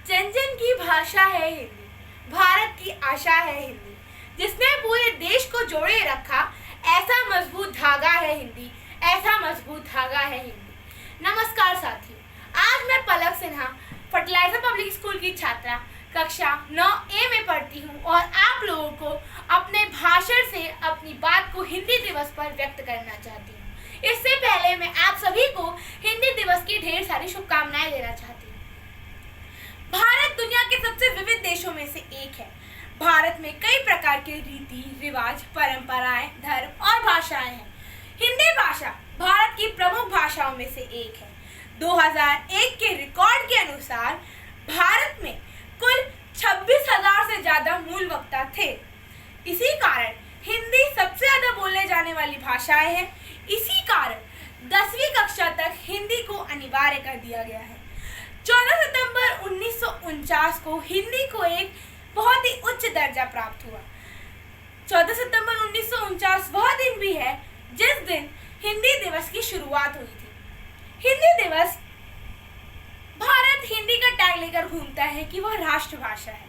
जन जन की भाषा है हिंदी, भारत की आशा है हिंदी, जिसने पूरे देश को जोड़े रखा। ऐसा मजबूत धागा है हिंदी, ऐसा मजबूत धागा है हिंदी। नमस्कार साथियों, आज मैं पलक सिन्हा फर्टिलाइजर पब्लिक स्कूल की छात्रा कक्षा 9A में पढ़ती हूँ और आप लोगों को अपने भाषण से अपनी बात को हिंदी दिवस पर व्यक्त करना चाहती हूँ। इससे पहले मैं आप सभी को हिंदी दिवस की ढेर सारी शुभकामनाएं देना चाहती हूँ। भारत दुनिया के सबसे विविध देशों में से एक है। भारत में कई प्रकार के रीति रिवाज, परंपराएं, धर्म और भाषाएं हैं। हिंदी भाषा भारत की प्रमुख भाषाओं में से एक है। 2001 के रिकॉर्ड के अनुसार भारत में कुल 26,000 से ज्यादा मूल वक्ता थे। इसी कारण हिंदी सबसे ज्यादा बोले जाने वाली भाषाएं है। इसी कारण 10वीं कक्षा तक हिंदी को अनिवार्य कर दिया गया है। 14 सितंबर 1949 को हिंदी को एक बहुत ही उच्च दर्जा प्राप्त हुआ। 14 सितंबर 1949 वह दिन भी है जिस दिन हिंदी दिवस की शुरुआत हुई थी। हिंदी दिवस भारत हिंदी का टैग लेकर घूमता है कि वह राष्ट्रभाषा है।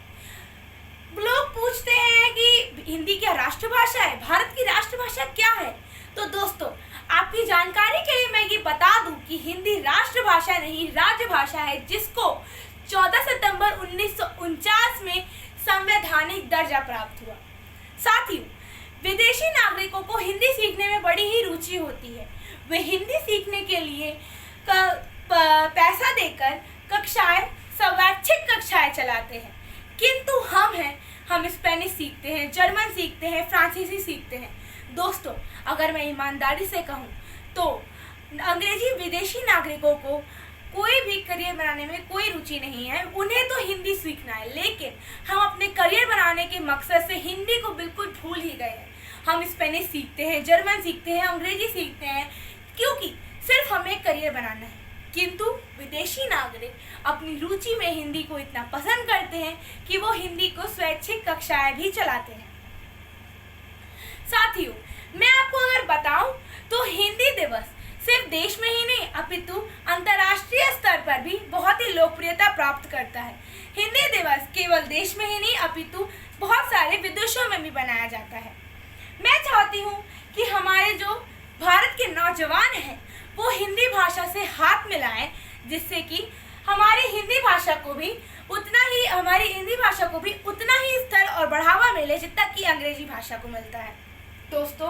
लोग पूछते हैं कि हिंदी क्या राष्ट्रभाषा है, भारत की राष्ट्रभाषा क्या है? तो दोस्तों, आपकी जानकारी के लिए मैं ये बता दूं कि हिंदी राष्ट्रभाषा नहीं, राजभाषा है, जिसको 14 सितंबर 1949 में संवैधानिक दर्जा प्राप्त हुआ। साथियों, विदेशी नागरिकों को हिंदी सीखने में बड़ी ही रुचि होती है। वे हिंदी सीखने के लिए पैसा देकर स्वैच्छिक कक्षाएं चलाते हैं, किंतु हम स्पेनिश सीखते हैं, जर्मन सीखते हैं, फ्रांसीसी सीखते हैं। दोस्तों, अगर मैं ईमानदारी से कहूँ तो अंग्रेजी विदेशी नागरिकों को कोई भी करियर बनाने में कोई रुचि नहीं है। उन्हें तो हिंदी सीखना है, लेकिन हम अपने करियर बनाने के मकसद से हिंदी को बिल्कुल भूल ही गए हैं। हम स्पेनिश सीखते हैं, जर्मन सीखते हैं, अंग्रेजी सीखते हैं, क्योंकि सिर्फ हमें करियर बनाना है। किंतु विदेशी नागरिक अपनी रुचि में हिंदी को इतना पसंद करते हैं कि वो हिंदी को स्वैच्छिक कक्षाएं भी चलाते हैं। साथियों, मैं आपको अगर बताऊं तो हिंदी दिवस सिर्फ देश में ही नहीं अपितु अंतर्राष्ट्रीय स्तर पर भी बहुत ही लोकप्रियता प्राप्त करता है। हिंदी दिवस केवल देश में ही नहीं अपितु बहुत सारे विदेशों में भी मनाया जाता है। मैं चाहती हूँ कि हमारे जो भारत के नौजवान हैं वो हिंदी भाषा से हाथ मिलाएं, जिससे कि हमारी हिंदी भाषा को भी उतना ही स्तर और बढ़ावा मिले जितना कि अंग्रेजी भाषा को मिलता है। दोस्तों,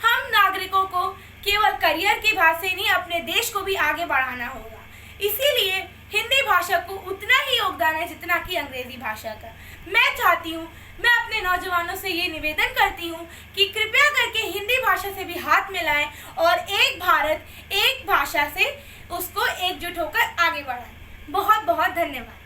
हम नागरिकों को केवल करियर की बात से नहीं, अपने देश को भी आगे बढ़ाना होगा। इसीलिए हिंदी भाषा को उतना ही योगदान है जितना कि अंग्रेजी भाषा का। मैं अपने नौजवानों से ये निवेदन करती हूँ कि कृपया करके हिंदी भाषा से भी हाथ मिलाएं और एक भारत एक भाषा से उसको एकजुट होकर आगे बढ़ाएं। बहुत बहुत धन्यवाद।